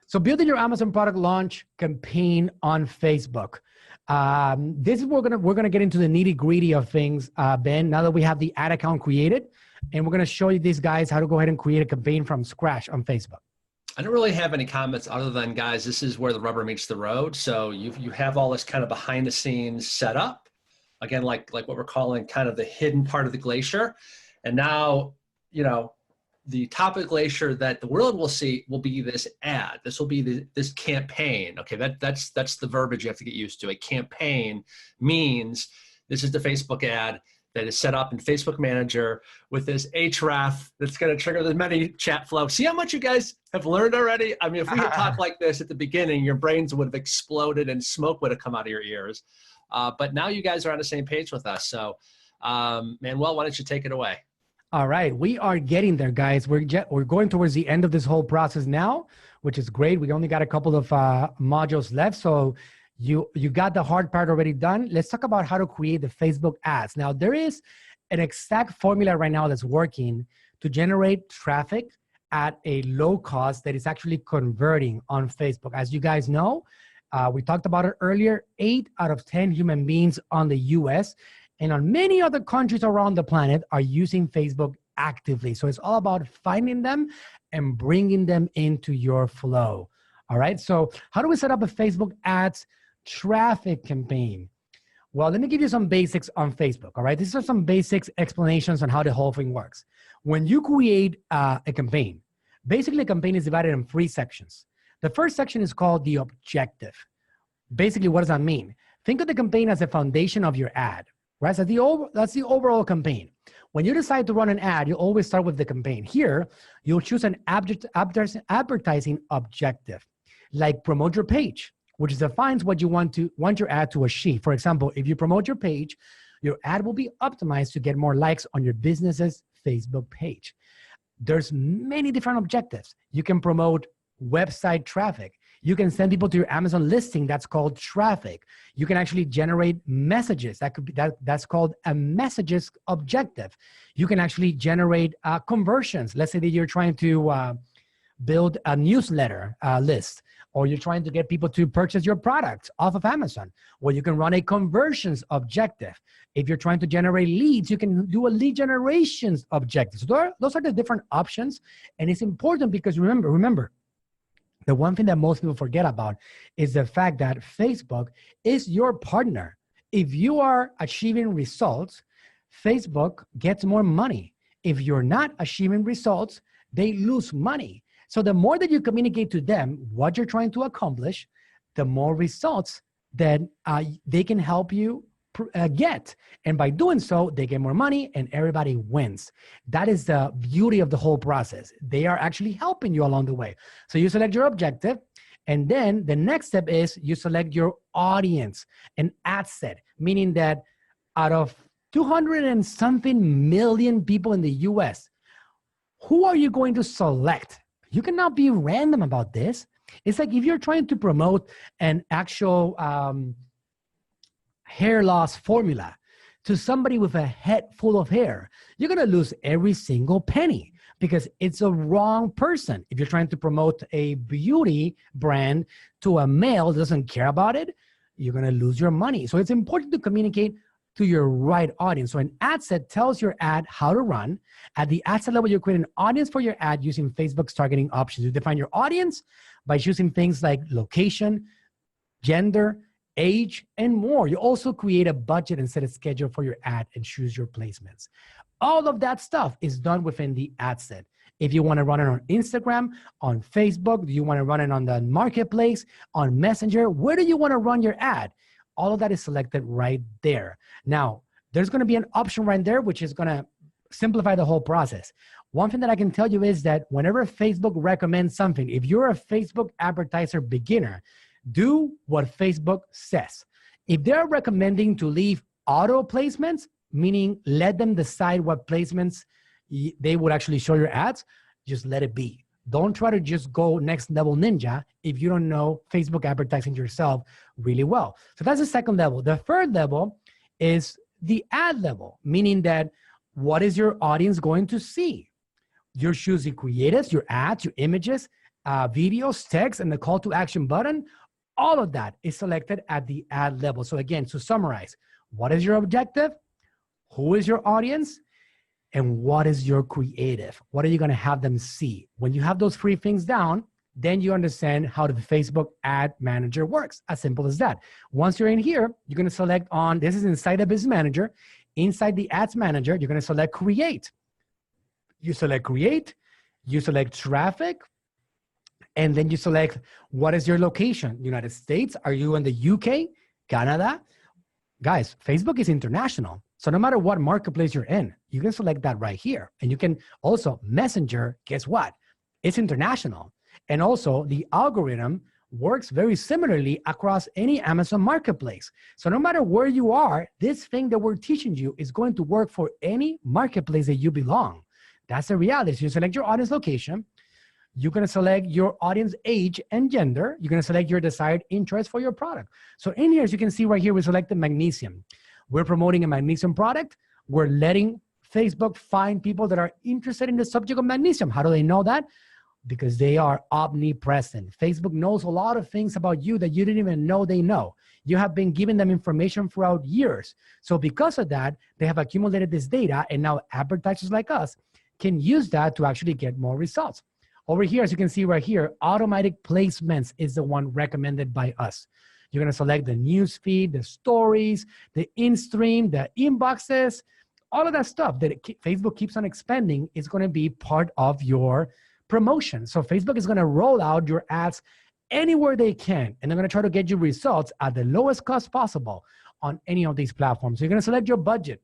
So building your Amazon product launch campaign on Facebook. This is where we're gonna get into the nitty gritty of things, Ben. Now that we have the ad account created, and we're gonna show you these guys how to go ahead and create a campaign from scratch on Facebook. I don't really have any comments other than, guys, this is where the rubber meets the road. So you have all this kind of behind the scenes set up, again, like what we're calling kind of the hidden part of the glacier, and now the top of the glacier that the world will see will be this ad. This will be this campaign. Okay, that's the verbiage you have to get used to. A campaign means this is the Facebook ad that is set up in Facebook Manager with this href that's going to trigger the many chat flow. See how much you guys have learned already? I mean, if we had talked like this at the beginning, your brains would have exploded and smoke would have come out of your ears. But now you guys are on the same page with us. So, Manuel, why don't you take it away? All right, we are getting there, guys. We're going towards the end of this whole process now, which is great. We only got a couple of modules left, so you got the hard part already done. Let's talk about how to create the Facebook ads. Now, there is an exact formula right now that's working to generate traffic at a low cost that is actually converting on Facebook. As you guys know, we talked about it earlier, 8 out of 10 human beings on the US and on many other countries around the planet are using Facebook actively. So it's all about finding them and bringing them into your flow. All right, so how do we set up a Facebook ads traffic campaign? Well, let me give you some basics on Facebook, all right? These are some basics explanations on how the whole thing works. When you create a campaign, basically a campaign is divided in 3 sections. The first section is called the objective. Basically, what does that mean? Think of the campaign as the foundation of your ad. Right, so that's the overall campaign. When you decide to run an ad, you always start with the campaign. Here, you'll choose an advertising objective, like promote your page, which defines what you want your ad to achieve. For example, if you promote your page, your ad will be optimized to get more likes on your business's Facebook page. There's many different objectives. You can promote website traffic. You can send people to your Amazon listing. That's called traffic. You can actually generate messages. That's called a messages objective. You can actually generate conversions. Let's say that you're trying to build a newsletter list, or you're trying to get people to purchase your products off of Amazon. Well, you can run a conversions objective. If you're trying to generate leads, you can do a lead generations objective. So those are the different options. And it's important because remember, the one thing that most people forget about is the fact that Facebook is your partner. If you are achieving results, Facebook gets more money. If you're not achieving results, they lose money. So the more that you communicate to them what you're trying to accomplish, the more results that they can help you get. And by doing so, they get more money and everybody wins. That is the beauty of the whole process. They are actually helping you along the way. So you select your objective, and then the next step is you select your audience, an ad set, meaning that out of 200 and something million people in the US, who are you going to select? You cannot be random about this. It's like if you're trying to promote an actual hair loss formula to somebody with a head full of hair, you're going to lose every single penny because it's a wrong person. If you're trying to promote a beauty brand to a male that doesn't care about it, you're going to lose your money. So it's important to communicate to your right audience. So an ad set tells your ad how to run. At the ad set level, you create an audience for your ad using Facebook's targeting options. You define your audience by choosing things like location, gender, age, and more. You also create a budget and set a schedule for your ad and choose your placements. All of that stuff is done within the ad set. If you want to run it on Instagram, on Facebook, do you want to run it on the marketplace, on Messenger, where do you want to run your ad? All of that is selected right there. Now, there's going to be an option right there, which is going to simplify the whole process. One thing that I can tell you is that whenever Facebook recommends something, if you're a Facebook advertiser beginner, do what Facebook says. If they're recommending to leave auto placements, meaning let them decide what placements they would actually show your ads, just let it be. Don't try to just go next level ninja if you don't know Facebook advertising yourself really well. So that's the second level. The third level is the ad level, meaning that what is your audience going to see? You're choosing creatives, your ads, your images, videos, text, and the call to action button, all of that is selected at the ad level. So again, to summarize, what is your objective? Who is your audience? And what is your creative? What are you going to have them see? When you have those three things down, then you understand how the Facebook ad manager works. As simple as that. Once you're in here, you're going to select on, this is inside the business manager. Inside the ads manager, you're going to select create. You select create, you select traffic, and then you select what is your location? United States? Are you in the UK? Canada? Guys, Facebook is international. So no matter what marketplace you're in, you can select that right here. And you can also Messenger, guess what? It's international. And also the algorithm works very similarly across any Amazon marketplace. So no matter where you are, this thing that we're teaching you is going to work for any marketplace that you belong. That's the reality. So you select your audience location. You're going to select your audience age and gender. You're going to select your desired interest for your product. So in here, as you can see right here, we selected magnesium. We're promoting a magnesium product. We're letting Facebook find people that are interested in the subject of magnesium. How do they know that? Because they are omnipresent. Facebook knows a lot of things about you that you didn't even know they know. You have been giving them information throughout years. So because of that, they have accumulated this data, and now advertisers like us can use that to actually get more results. Over here, as you can see right here, automatic placements is the one recommended by us. You're going to select the news feed, the stories, the in-stream, the inboxes, all of that stuff that Facebook keeps on expanding is going to be part of your promotion. So Facebook is going to roll out your ads anywhere they can, and they're going to try to get you results at the lowest cost possible on any of these platforms. So you're going to select your budget.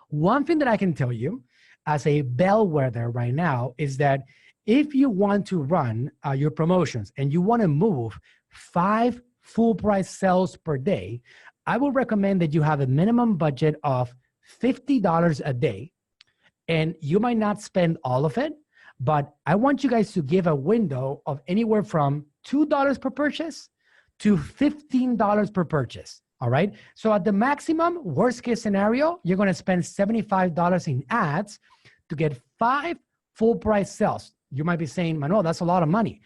One thing that I can tell you as a bellwether right now is that if you want to run your promotions and you want to move 5 full price sales per day, I would recommend that you have a minimum budget of $50 a day. And you might not spend all of it, but I want you guys to give a window of anywhere from $2 per purchase to $15 per purchase. All right. So at the maximum worst case scenario, you're going to spend $75 in ads to get 5 full price sales. You might be saying, Manuel, that's a lot of money.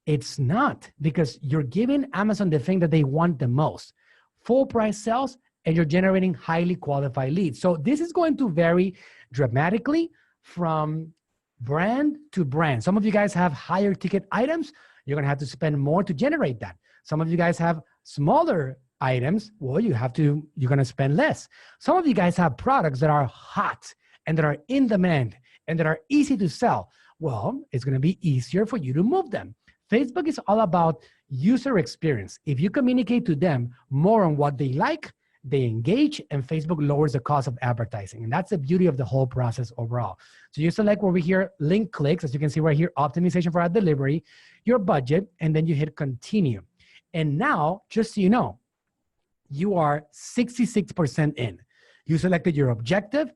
It's not, because you're giving Amazon the thing that they want the most, full price sales, and you're generating highly qualified leads. So this is going to vary dramatically from brand to brand. Some of you guys have higher ticket items. You're going to have to spend more to generate that. Some of you guys have smaller items. Well, you're going to spend less. Some of you guys have products that are hot and that are in demand and that are easy to sell. Well, it's going to be easier for you to move them. Facebook is all about user experience. If you communicate to them more on what they like, they engage, and Facebook lowers the cost of advertising. And that's the beauty of the whole process overall. So you select over here, link clicks, as you can see right here, optimization for ad delivery, your budget, and then you hit continue. And now, just so you know, you are 66% in. You selected your objective,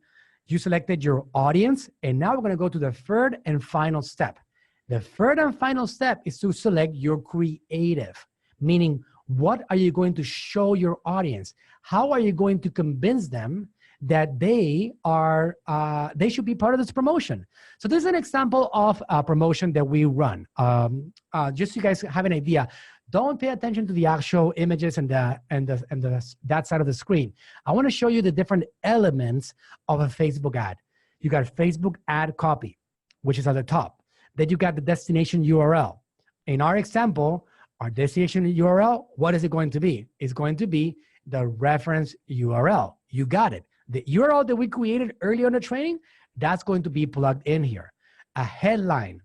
you selected your audience, and now we're going to go to the third and final step. The third and final step is to select your creative, meaning what are you going to show your audience? How are you going to convince them that they should be part of this promotion? So this is an example of a promotion that we run. Just so you guys have an idea, don't pay attention to the actual images and that side of the screen. I want to show you the different elements of a Facebook ad. You got Facebook ad copy, which is at the top. Then you got the destination URL. In our example, our destination URL, what is it going to be? It's going to be the reference URL. You got it. The URL that we created earlier in the training, that's going to be plugged in here. A headline,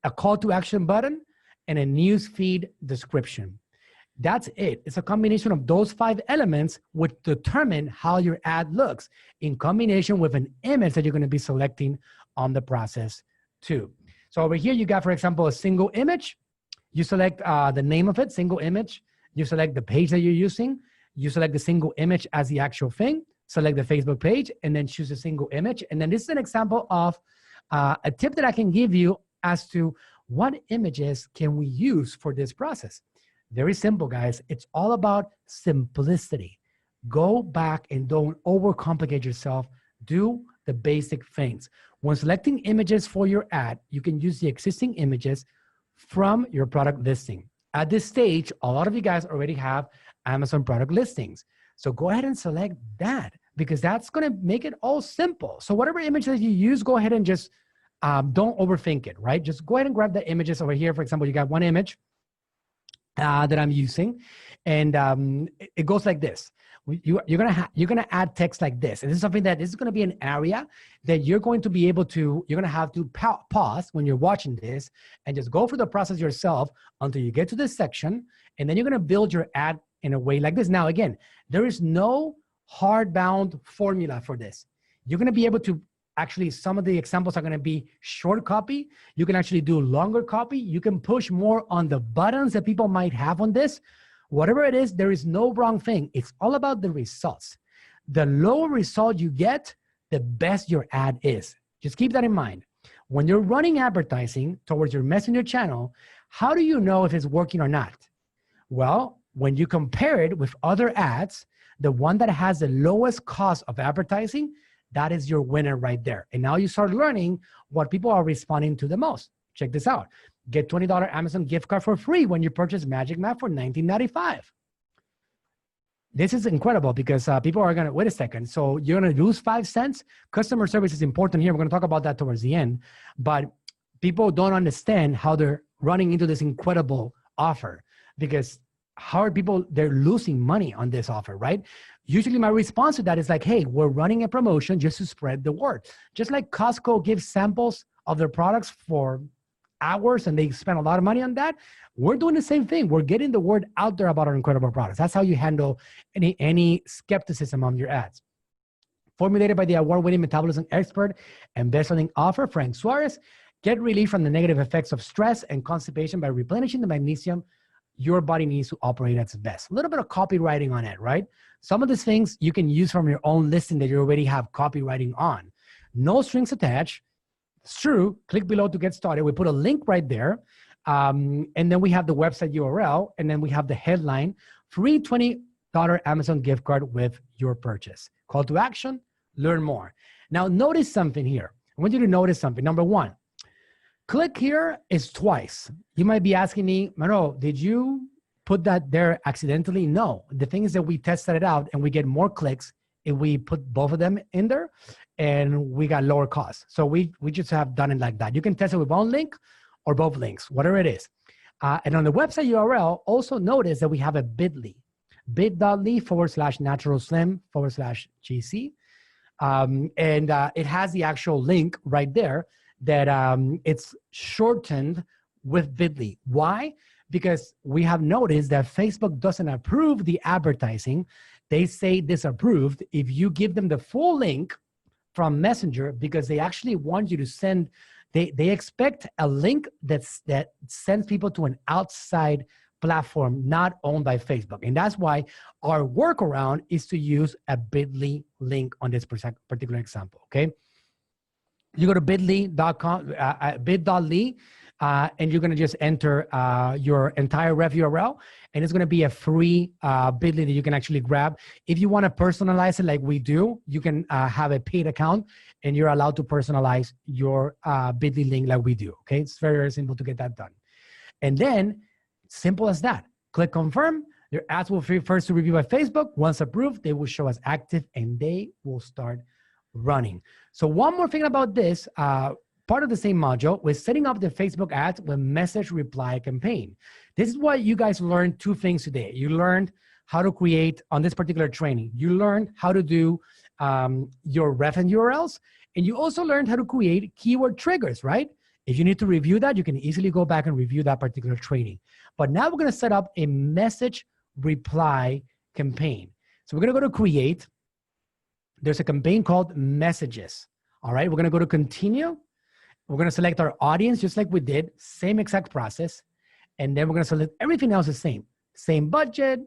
a call to action button, and a news feed description. That's it. It's a combination of those 5 elements which determine how your ad looks in combination with an image that you're going to be selecting on the process too. So over here, you got, for example, a single image. You select the name of it, single image. You select the page that you're using. You select the single image as the actual thing. Select the Facebook page, and then choose a single image. And then this is an example of a tip that I can give you as to what images can we use for this process. Very simple, guys. It's all about simplicity. Go back and don't overcomplicate yourself. Do the basic things. When selecting images for your ad, you can use the existing images from your product listing. At this stage, a lot of you guys already have Amazon product listings. So go ahead and select that because that's going to make it all simple. So whatever image that you use, go ahead and just don't overthink it, right? Just go ahead and grab the images over here. For example, you got one image that I'm using, and it goes like this. You're gonna add text like this, and this is something that this is gonna be an area that you're going to be able to. You're gonna have to pause when you're watching this and just go through the process yourself until you get to this section, and then you're gonna build your ad in a way like this. Now, again, there is no hardbound formula for this. You're gonna be able to. Actually, some of the examples are going to be short copy. You can actually do longer copy. You can push more on the buttons that people might have on this. Whatever it is, there is no wrong thing. It's all about the results. The lower result you get, the best your ad is. Just keep that in mind. When you're running advertising towards your messenger channel, how do you know if it's working or not? Well, when you compare it with other ads, the one that has the lowest cost of advertising, that is your winner right there. And now you start learning what people are responding to the most. Check this out. Get $20 Amazon gift card for free when you purchase Magic Map for $19.95. This is incredible because people are going to, wait a second. So you're going to lose 5 cents. Customer service is important here. We're going to talk about that towards the end. But people don't understand how they're running into this incredible offer because how are people, they're losing money on this offer, right? Usually my response to that is like, hey, we're running a promotion just to spread the word. Just like Costco gives samples of their products for hours and they spend a lot of money on that, we're doing the same thing. We're getting the word out there about our incredible products. That's how you handle any skepticism on your ads. Formulated by the award-winning metabolism expert and best-selling author, Frank Suarez, get relief from the negative effects of stress and constipation by replenishing the magnesium your body needs to operate at its best. A little bit of copywriting on it, right? Some of these things you can use from your own listing that you already have copywriting on. No strings attached. It's true. Click below to get started. We put a link right there. And then we have the website URL. And then we have the headline, free $20 Amazon gift card with your purchase. Call to action, learn more. Now, notice something here. I want you to notice something. Number one, click here is twice. You might be asking me, Mano, did you put that there accidentally? No. The thing is that we tested it out and we get more clicks if we put both of them in there and we got lower costs. So we just have done it like that. You can test it with one link or both links, whatever it is. And on the website URL, also notice that we have a bit.ly, bit.ly/naturalslim/GC. It has the actual link right there that it's shortened with bit.ly. Why? Because we have noticed that Facebook doesn't approve the advertising. They say disapproved if you give them the full link from Messenger because they actually want you to send, they expect a link that sends people to an outside platform not owned by Facebook. And that's why our workaround is to use a bit.ly link on this particular example, okay? You go to bit.ly.com, bit.ly, and you're going to just enter your entire ref URL, and it's going to be a free bit.ly that you can actually grab. If you want to personalize it like we do, you can have a paid account, and you're allowed to personalize your bit.ly link like we do, okay? It's very, very simple to get that done. And then, simple as that. Click confirm. Your ads will be first to review by Facebook. Once approved, they will show as active, and they will start running. So one more thing about this, part of the same module was setting up the Facebook ads with message reply campaign. This is why you guys learned 2 things today. You learned how to create on this particular training. You learned how to do your ref and URLs, and you also learned how to create keyword triggers, right? If you need to review that, you can easily go back and review that particular training. But now we're going to set up a message reply campaign. So we're going to go to create. There's a campaign called messages. All right, we're going to go to continue. We're going to select our audience just like we did, same exact process. And then we're going to select everything else the same. Same budget,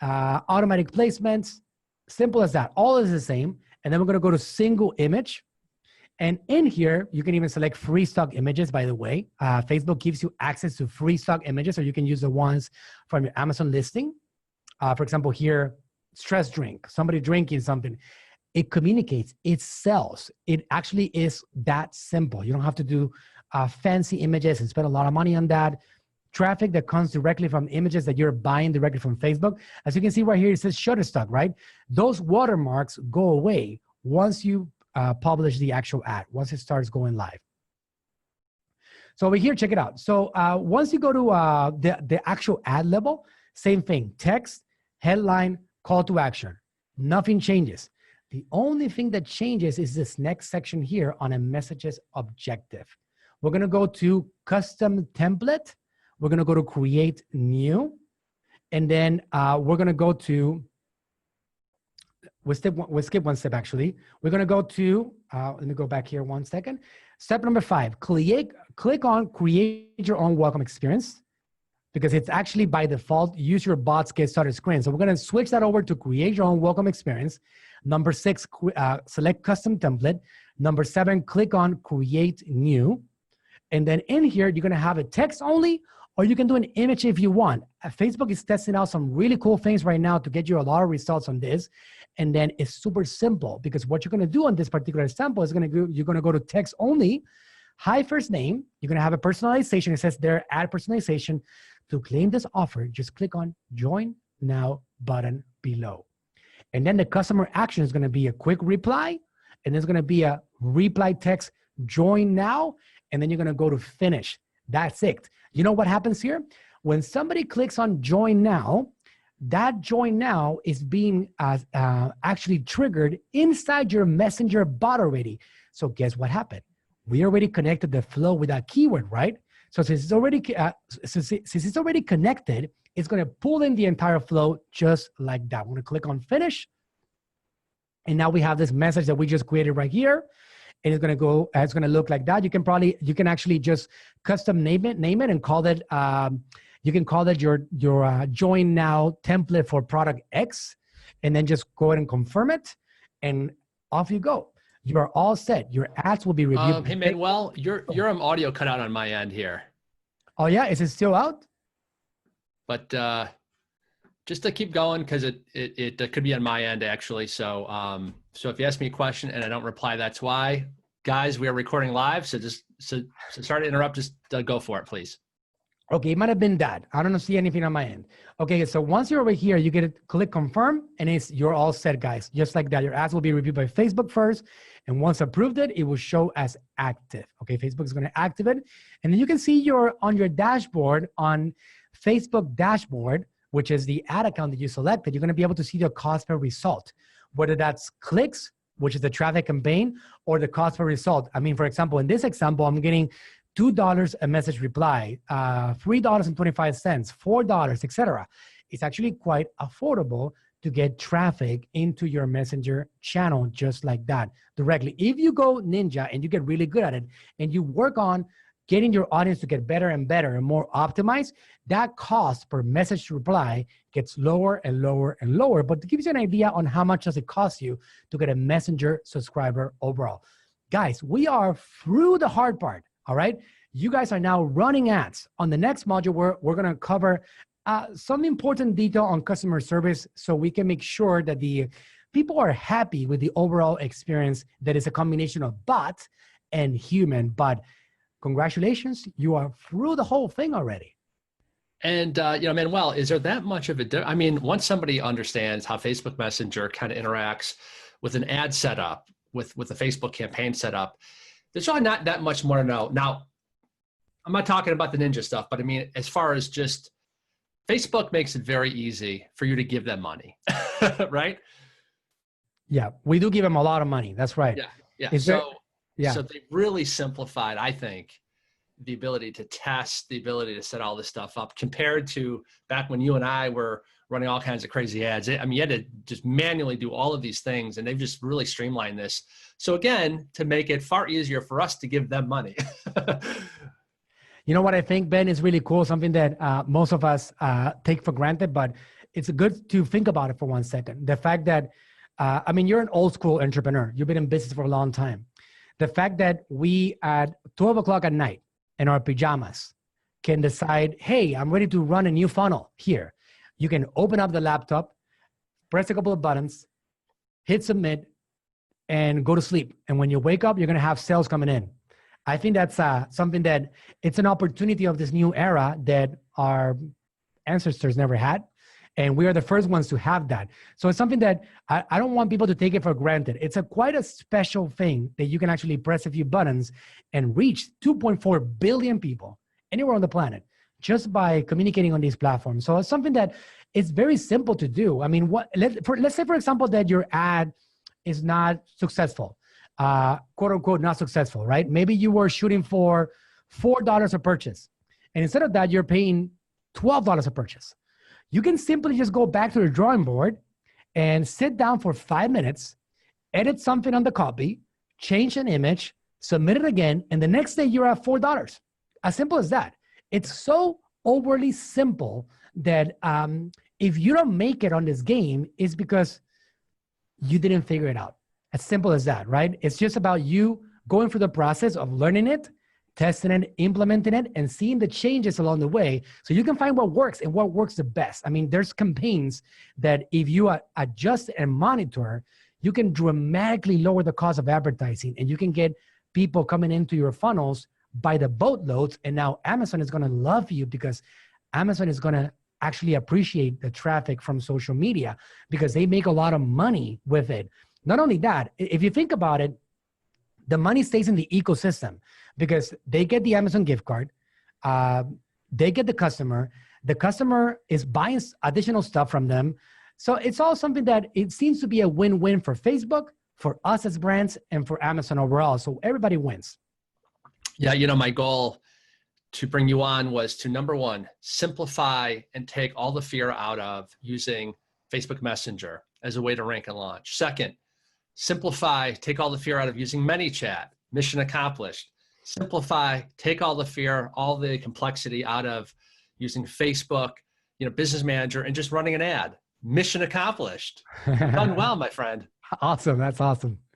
automatic placements, simple as that. All is the same. And then we're going to go to single image. And in here, you can even select free stock images, by the way. Facebook gives you access to free stock images, so you can use the ones from your Amazon listing. For example, here, stress drink, somebody drinking something. It communicates, it sells. It actually is that simple. You don't have to do fancy images and spend a lot of money on that. traffic that comes directly from images that you're buying directly from Facebook. As you can see right here, it says Shutterstock, right? Those watermarks go away once you publish the actual ad, once it starts going live. So over here, check it out. So once you go to the actual ad level, same thing, text, headline, call to action. Nothing changes. The only thing that changes is this next section here on a messages objective. We're gonna go to custom template. We're gonna go to create new. And then we're gonna go to, we'll skip one step actually. We're gonna go to, let me go back here one second. Step number 5, click on create your own welcome experience, because it's actually by default, use your bots get started screen. So we're gonna switch that over to create your own welcome experience. Number 6, select custom template. Number 7, click on create new. And then in here, you're gonna have a text only, or you can do an image if you want. Facebook is testing out some really cool things right now to get you a lot of results on this. And then it's super simple, because what you're gonna do on this particular sample is you're gonna go to text only, hi first name, you're gonna have a personalization. It says there, add personalization. To claim this offer, just click on join now button below. And then the customer action is gonna be a quick reply, and there's gonna be a reply text, join now, and then you're gonna go to finish. That's it. You know what happens here? When somebody clicks on join now, that join now is being actually triggered inside your messenger bot already. So guess what happened? We already connected the flow with that keyword, right? So since it's already connected, it's gonna pull in the entire flow just like that. We're gonna click on finish. And now we have this message that we just created right here. And it's gonna look like that. You can actually just custom name it and call it, you can call it your join now template for product X, and then just go ahead and confirm it, and off you go. You are all set. Your ads will be reviewed. Hey, Manuel, your audio cut out on my end here. Oh yeah, is it still out? But just to keep going, because it could be on my end actually. So so if you ask me a question and I don't reply, that's why. Guys, we are recording live, so sorry to interrupt. Just go for it, please. Okay, it might have been that. I don't see anything on my end. Okay, so once you're over here, you get to click confirm, and you're all set, guys. Just like that, your ads will be reviewed by Facebook first, and once approved it will show as active. Okay, Facebook is gonna activate it, and then you can see on your dashboard, on Facebook dashboard, which is the ad account that you selected, you're gonna be able to see the cost per result, whether that's clicks, which is the traffic campaign, or the cost per result. I mean, for example, in this example, I'm getting $2 a message reply, $3.25, $4, etc. It's actually quite affordable to get traffic into your messenger channel just like that directly. If you go ninja and you get really good at it and you work on getting your audience to get better and better and more optimized, that cost per message reply gets lower and lower and lower. But to give you an idea on how much does it cost you to get a messenger subscriber overall. Guys, we are through the hard part. All right, you guys are now running ads. On the next module, we're gonna cover some important detail on customer service so we can make sure that the people are happy with the overall experience that is a combination of bot and human. But congratulations, you are through the whole thing already. And, Manuel, is there that much of a, I mean, once somebody understands how Facebook Messenger kind of interacts with an ad setup, with a Facebook campaign setup, there's really not that much more to know. Now, I'm not talking about the ninja stuff, but I mean, as far as just Facebook makes it very easy for you to give them money, right? Yeah, we do give them a lot of money. That's right. Yeah. So they really simplified, I think, the ability to test, the ability to set all this stuff up compared to back when you and I were running all kinds of crazy ads. I mean, you had to just manually do all of these things, and they've just really streamlined this. So again, to make it far easier for us to give them money. You know what I think, Ben, is really cool, something that most of us take for granted, but it's good to think about it for 1 second. The fact that, I mean, you're an old school entrepreneur. You've been in business for a long time. The fact that we at 12 o'clock at night in our pajamas can decide, hey, I'm ready to run a new funnel here. You can open up the laptop, press a couple of buttons, hit submit, and go to sleep. And when you wake up, you're gonna have sales coming in. I think that's something that it's an opportunity of this new era that our ancestors never had. And we are the first ones to have that. So it's something that I don't want people to take it for granted. It's quite a special thing that you can actually press a few buttons and reach 2.4 billion people anywhere on the planet just by communicating on these platforms. So it's something that it's very simple to do. I mean, let's say, for example, that your ad is not successful, quote unquote, not successful, right? Maybe you were shooting for $4 a purchase. And instead of that, you're paying $12 a purchase. You can simply just go back to the drawing board and sit down for 5 minutes, edit something on the copy, change an image, submit it again, and the next day you're at $4. As simple as that. It's so overly simple that if you don't make it on this game, it's because you didn't figure it out. As simple as that, right? It's just about you going through the process of learning it, testing it, implementing it, and seeing the changes along the way so you can find what works and what works the best. I mean, there's campaigns that if you adjust and monitor, you can dramatically lower the cost of advertising and you can get people coming into your funnels by the boatloads. And now Amazon is going to love you because Amazon is going to actually appreciate the traffic from social media because they make a lot of money with it. Not only that, if you think about it, the money stays in the ecosystem because they get the Amazon gift card, they get the customer is buying additional stuff from them. So it's all something that it seems to be a win-win for Facebook, for us as brands, and for Amazon overall. So everybody wins. Yeah, you know, my goal to bring you on was to, number one, simplify and take all the fear out of using Facebook Messenger as a way to rank and launch. Second, simplify, take all the fear out of using ManyChat. Mission accomplished. Simplify, take all the fear, all the complexity out of using Facebook, Business Manager, and just running an ad. Mission accomplished. Done well, my friend. Awesome. That's awesome.